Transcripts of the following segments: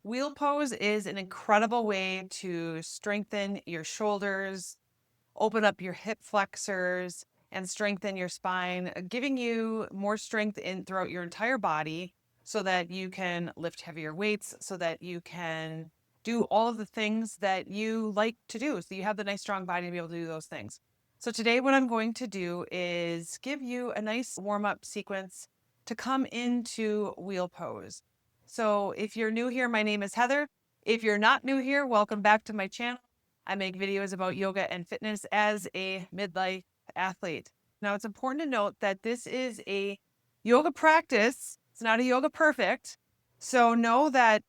Wheel pose is an incredible way to strengthen your shoulders, open up your hip flexors, and strengthen your spine, giving you more strength in throughout your entire body so that you can lift heavier weights, so that you can do all of the things that you like to do. So you have the nice strong body to be able to do those things. So today what I'm going to do is give you a nice warm-up sequence to come into wheel pose. So if you're new here, my name is Heather. If you're not new here, welcome back to my channel. I make videos about yoga and fitness as a midlife athlete. Now, it's important to note that this is a yoga practice. It's not a yoga perfect. So know that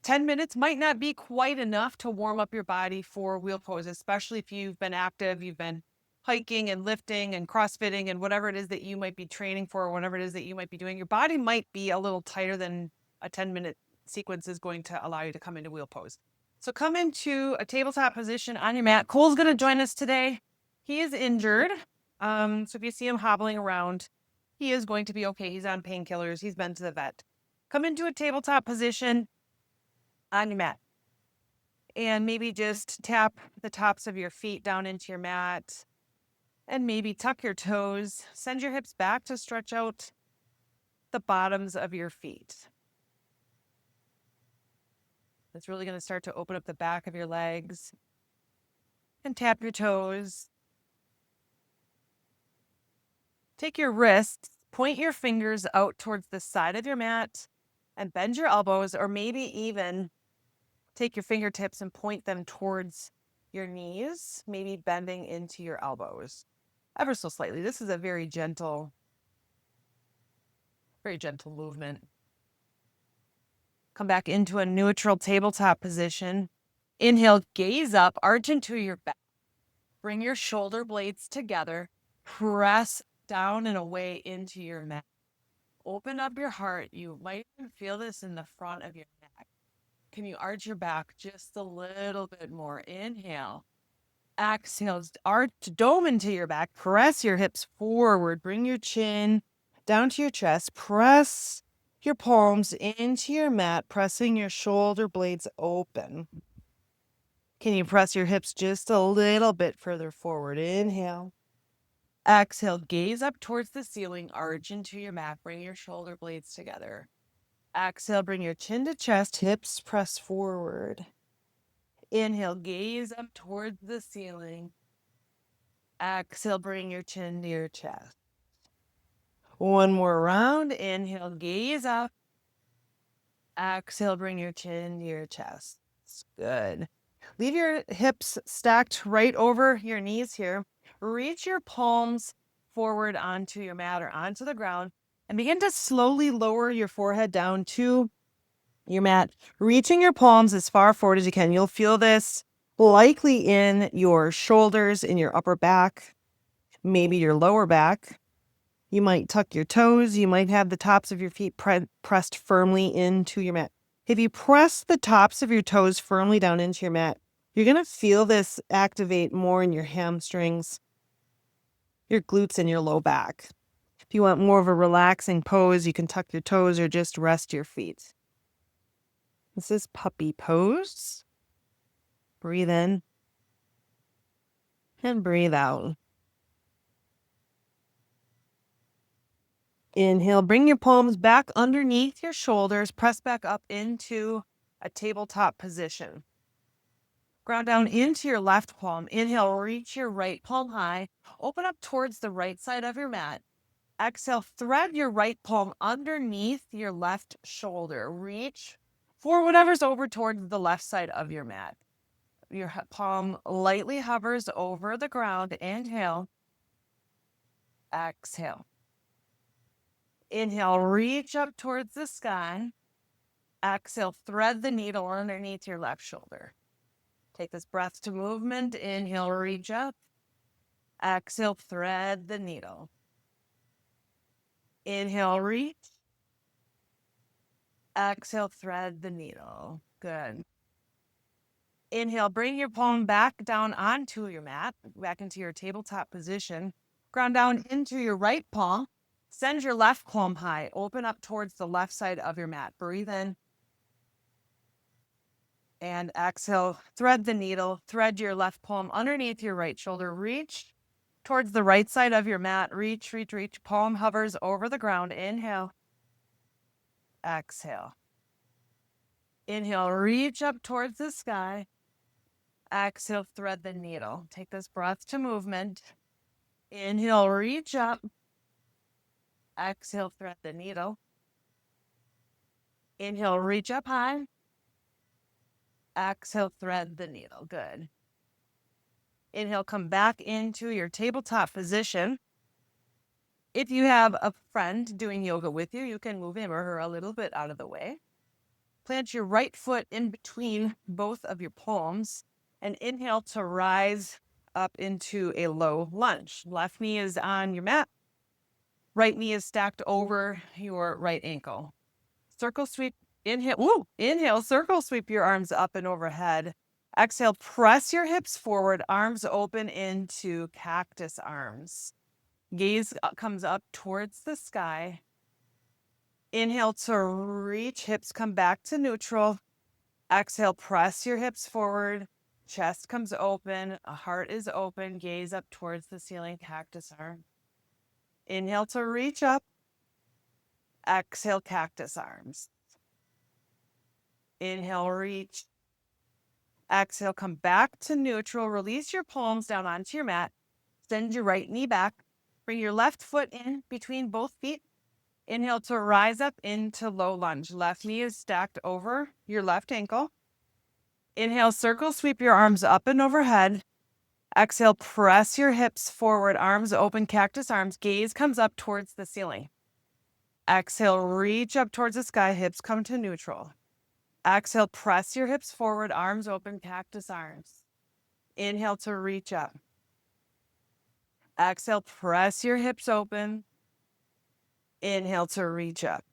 10 minutes might not be quite enough to warm up your body for wheel pose, especially if you've been active, you've been hiking and lifting and crossfitting and whatever it is that you might be training for, or whatever it is that you might be doing. Your body might be a little tighter than a 10-minute sequence is going to allow you to come into wheel pose. So come into a tabletop position on your mat. Cole's going to join us today. He is injured. So if you see him hobbling around, he is going to be okay. He's on painkillers. He's been to the vet. Come into a tabletop position on your mat. And maybe just tap the tops of your feet down into your mat. And maybe tuck your toes. Send your hips back to stretch out the bottoms of your feet. It's really going to start to open up the back of your legs. And tap your toes. Take your wrists, point your fingers out towards the side of your mat, and bend your elbows, or maybe even take your fingertips and point them towards your knees, maybe bending into your elbows ever so slightly. This is a very gentle movement. Come back into a neutral tabletop position. Inhale, gaze up, arch into your back. Bring your shoulder blades together. Press down and away into your mat. Open up your heart. You might even feel this in the front of your neck. Can you arch your back just a little bit more? Inhale. Exhale, arch, dome into your back. Press your hips forward. Bring your chin down to your chest. Press your palms into your mat, pressing your shoulder blades open. Can you press your hips just a little bit further forward? Inhale. Exhale, gaze up towards the ceiling, arch into your mat, bring your shoulder blades together. Exhale, bring your chin to chest, hips press forward. Inhale, gaze up towards the ceiling. Exhale, bring your chin to your chest. One more round. Inhale, gaze up. Exhale, bring your chin to your chest. Good. Leave your hips stacked right over your knees here. Reach your palms forward onto your mat or onto the ground and begin to slowly lower your forehead down to your mat, reaching your palms as far forward as you can. You'll feel this likely in your shoulders, in your upper back, maybe your lower back. You might tuck your toes. You might have the tops of your feet pressed firmly into your mat. If you press the tops of your toes firmly down into your mat, you're going to feel this activate more in your hamstrings, your glutes, and your low back. If you want more of a relaxing pose, you can tuck your toes or just rest your feet. This is puppy pose. Breathe in and breathe out. Inhale, bring your palms back underneath your shoulders, press back up into a tabletop position. Ground down into your left palm. Inhale, reach your right palm high. Open up towards the right side of your mat. Exhale, thread your right palm underneath your left shoulder. Reach for whatever's over towards the left side of your mat. Your palm lightly hovers over the ground. Inhale. Exhale. Inhale, reach up towards the sky. Exhale, thread the needle underneath your left shoulder. Take this breath to movement. Inhale, reach up. Exhale, thread the needle. Inhale, reach. Exhale, thread the needle. Good. Inhale, bring your palm back down onto your mat, back into your tabletop position. Ground down into your right palm. Send your left palm high. Open up towards the left side of your mat. Breathe in. And exhale, thread the needle, thread your left palm underneath your right shoulder. Reach towards the right side of your mat. Reach, reach, reach. Palm hovers over the ground. Inhale. Exhale. Inhale, reach up towards the sky. Exhale, thread the needle. Take this breath to movement. Inhale, reach up. Exhale, thread the needle. Inhale, reach up high. Exhale, thread the needle. Good. Inhale, come back into your tabletop position. If you have a friend doing yoga with you, you can move him or her a little bit out of the way. Plant your right foot in between both of your palms and inhale to rise up into a low lunge. Left knee is on your mat. Right knee is stacked over your right ankle. Circle sweep, inhale, inhale, circle sweep your arms up and overhead. Exhale, press your hips forward, arms open into cactus arms. Gaze comes up towards the sky. Inhale to reach, hips come back to neutral. Exhale, press your hips forward. Chest comes open, heart is open, gaze up towards the ceiling, cactus arm. Inhale to reach up. Exhale, cactus arms. Inhale, reach. Exhale, come back to neutral. Release your palms down onto your mat. Send your right knee back. Bring your left foot in between both feet. Inhale to rise up into low lunge. Left knee is stacked over your left ankle. Inhale, circle sweep your arms up and overhead. Exhale, press your hips forward, arms open, cactus arms. Gaze comes up towards the ceiling. Exhale, reach up towards the sky, hips come to neutral. Exhale, press your hips forward, arms open, cactus arms. Inhale to reach up. Exhale, press your hips open. Inhale to reach up.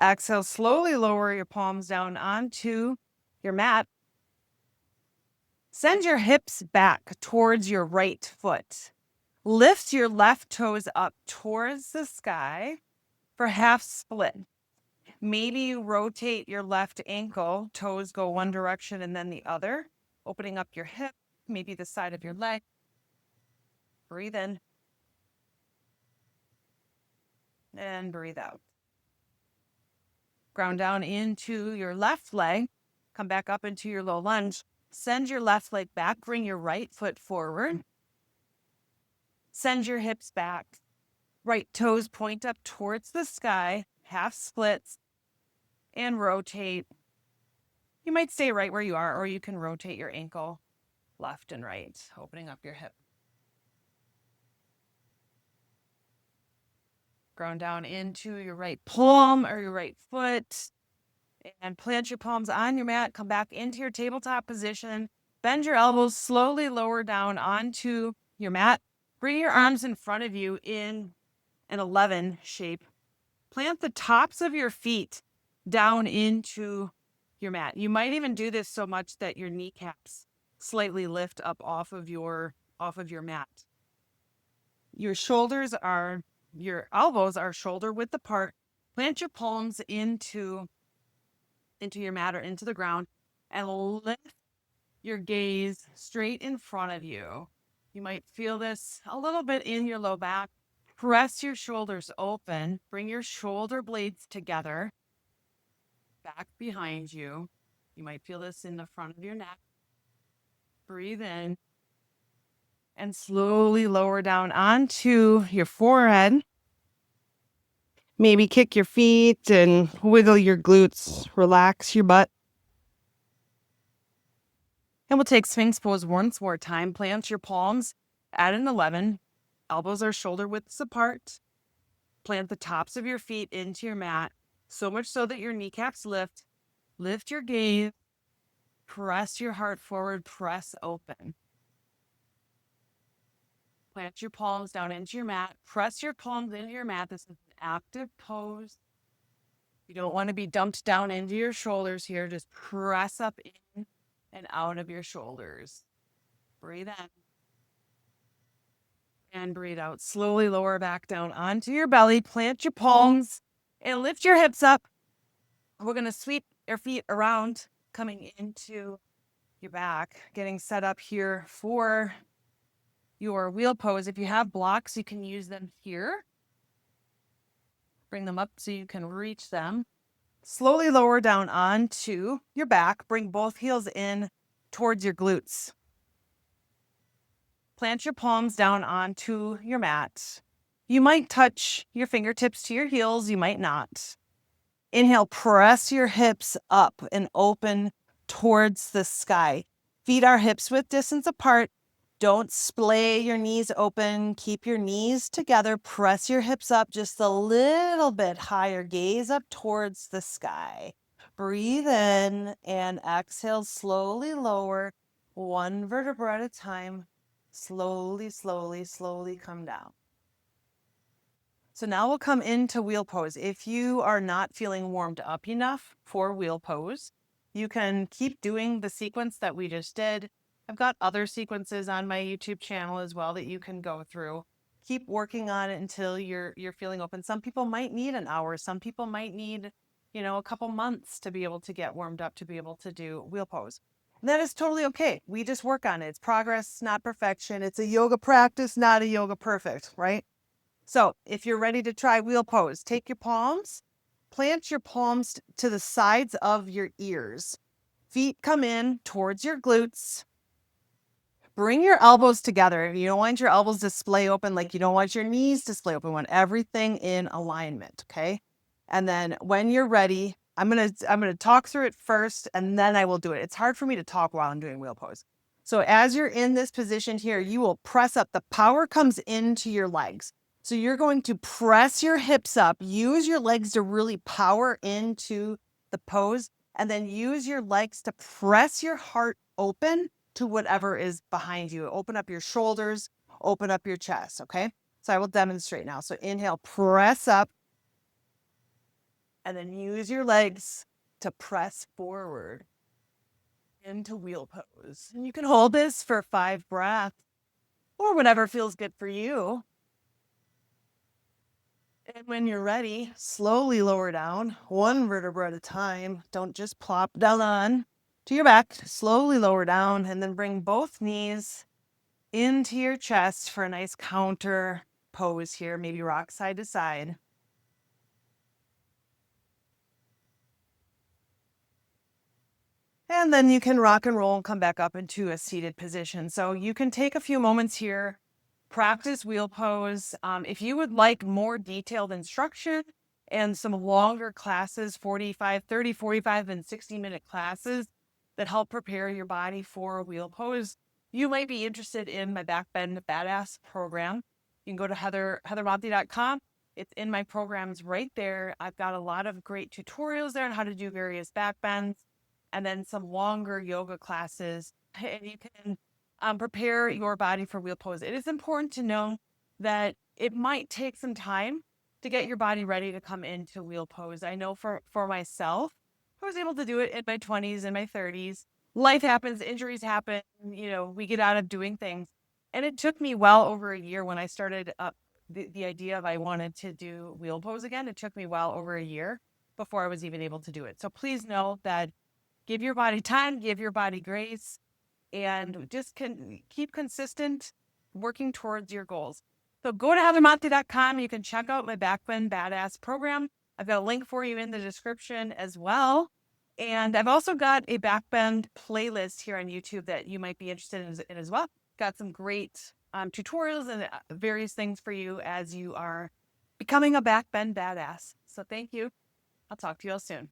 Exhale, slowly lower your palms down onto your mat. Send your hips back towards your right foot. Lift your left toes up towards the sky for half split. Maybe you rotate your left ankle, toes go one direction and then the other, opening up your hip, maybe the side of your leg. Breathe in and breathe out. Ground down into your left leg. Come back up into your low lunge. Send your left leg back. Bring your right foot forward. Send your hips back. Right toes point up towards the sky. Half splits. And rotate. You might stay right where you are, or you can rotate your ankle left and right, opening up your hip. Ground down into your right palm or your right foot. And plant your palms on your mat. Come back into your tabletop position. Bend your elbows, slowly lower down onto your mat. Bring your arms in front of you in an 11 shape. Plant the tops of your feet down into your mat. You might even do this so much that your kneecaps slightly lift up off of your mat. Your elbows are shoulder width apart. Plant your palms into your mat or into the ground and lift your gaze straight in front of you. You might feel this a little bit in your low back. Press your shoulders open. Bring your shoulder blades together. Back behind you. You might feel this in the front of your neck. Breathe in. And slowly lower down onto your forehead. Maybe kick your feet and wiggle your glutes. Relax your butt. And we'll take Sphinx pose once more time. Plant your palms at an 11. Elbows are shoulder widths apart. Plant the tops of your feet into your mat, so much so that your kneecaps lift. Lift your gaze. Press your heart forward. Press open. Plant your palms down into your mat. Press your palms into your mat. This is an active pose. You don't want to be dumped down into your shoulders here. Just press up in and out of your shoulders. Breathe in. And breathe out. Slowly lower back down onto your belly. Plant your palms and lift your hips up. We're going to sweep your feet around, coming into your back, getting set up here for your wheel pose. If you have blocks, you can use them here. Bring them up so you can reach them. Slowly lower down onto your back. Bring both heels in towards your glutes. Plant your palms down onto your mat. You might touch your fingertips to your heels, you might not. Inhale, press your hips up and open towards the sky. Feet are hips width distance apart. Don't splay your knees open. Keep your knees together. Press your hips up just a little bit higher. Gaze up towards the sky. Breathe in and exhale, slowly lower, one vertebra at a time. Slowly, slowly, slowly come down. So now we'll come into wheel pose. If you are not feeling warmed up enough for wheel pose, you can keep doing the sequence that we just did. I've got other sequences on my YouTube channel as well that you can go through. Keep working on it until you're feeling open. Some people might need an hour. Some people might need, a couple months to be able to get warmed up to be able to do wheel pose. And that is totally okay. We just work on it. It's progress, not perfection. It's a yoga practice, not a yoga perfect, right? So if you're ready to try wheel pose, take your palms, plant your palms to the sides of your ears. Feet come in towards your glutes. Bring your elbows together. You don't want your elbows to splay open, like you don't want your knees to splay open. You want everything in alignment, okay? And then when you're ready, I'm gonna talk through it first, and then I will do it. It's hard for me to talk while I'm doing wheel pose. So as you're in this position here, you will press up. The power comes into your legs. So you're going to press your hips up, use your legs to really power into the pose, and then use your legs to press your heart open to whatever is behind you. Open up your shoulders, open up your chest, okay? So I will demonstrate now. So inhale, press up, and then use your legs to press forward into wheel pose. And you can hold this for 5 breaths or whatever feels good for you. And when you're ready, slowly lower down, one vertebra at a time. Don't just plop down on to your back. Slowly lower down and then bring both knees into your chest for a nice counter pose here. Maybe rock side to side. And then you can rock and roll and come back up into a seated position. So you can take a few moments here, practice wheel pose. If you would like more detailed instruction and some longer classes, 45, 30, 45, and 60-minute classes that help prepare your body for a wheel pose, you might be interested in my Back Bend Badass program. You can go to heathermonty.com. It's in my programs right there. I've got a lot of great tutorials there on how to do various back bends, and then some longer yoga classes. And you can prepare your body for wheel pose. It is important to know that it might take some time to get your body ready to come into wheel pose. I know for myself, I was able to do it in my 20s and my 30s. Life happens, injuries happen, we get out of doing things. And it took me well over a year when I started up the idea of I wanted to do wheel pose again. It took me well over a year before I was even able to do it. So please know that give your body time, give your body grace, and just keep consistent working towards your goals. So go to heathermonty.com. You can check out my Back Bend Badass program. I've got a link for you in the description as well. And I've also got a Back Bend playlist here on YouTube that you might be interested in as well. Got some great tutorials and various things for you as you are becoming a Back Bend Badass. So thank you. I'll talk to you all soon.